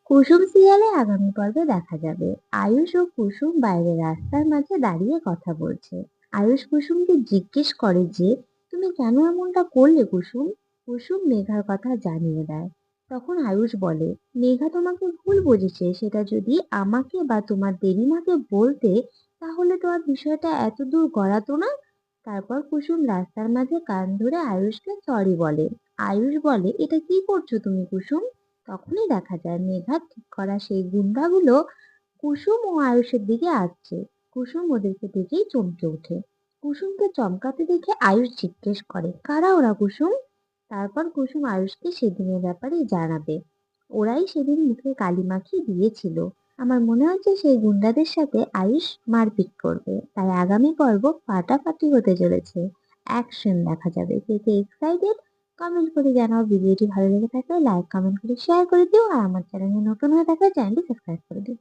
কুসুম সিরিয়ালে আগামী পর্বে দেখা যাবে আয়ুষ ও কুসুম বাইরে রাস্তার মাঝে দাঁড়িয়ে কথা বলছে। আয়ুষ কুসুমকে জিজ্ঞেস করে যে, তুমি কেন এমনটা করলে কুসুম? কুসুম মেঘার কথা জানিয়ে দেয়। তখন আয়ুষ বলে, মেঘা তোমাকে ভুল বুঝেছে, সেটা যদি আমাকে বা তোমার দেবীমাকে বলতে তাহলে তো আর বিষয়টা এত দূর গড়াতো না। তারপর কুসুম রাস্তার মাঝে কান ধরে আয়ুষকে সরি বলে। আয়ুষ বলে, এটা কি করছো তুমি কুসুম? তখনই দেখা যায় মেঘা ঠিক করা সেই গুন্ডাগুলো কুসুম ও আয়ুষের দিকে আসছে। কুসুম ওদেরকে দেখেই চমকে ওঠে। কুসুমকে চমকাতে দেখে আয়ুষ জিজ্ঞেস করে, কারা ওরা কুসুম? তারপর কুসুম আয়ুষকে সেদিনের ব্যাপারে জানাবে। ওরাই সেদিন মুখে কালি মাখিয়ে দিয়েছিল। আমার মনে হচ্ছে সেই গুন্ডাদের সাথে আয়ুষ মারপিট করবে, তাই আগামী পর্ব ফাটাফাটি হতে চলেছে। অ্যাকশন দেখা যাবে। কে কে এক্সাইটেড কমেন্ট করে জানাও। ভিডিওটি ভালো লেগে থাকলে লাইক কমেন্ট করে শেয়ার করে দিও, আর আমার চ্যানেলে নতুন হয়ে থাকলে চ্যানেলটি সাবস্ক্রাইব করে দিও।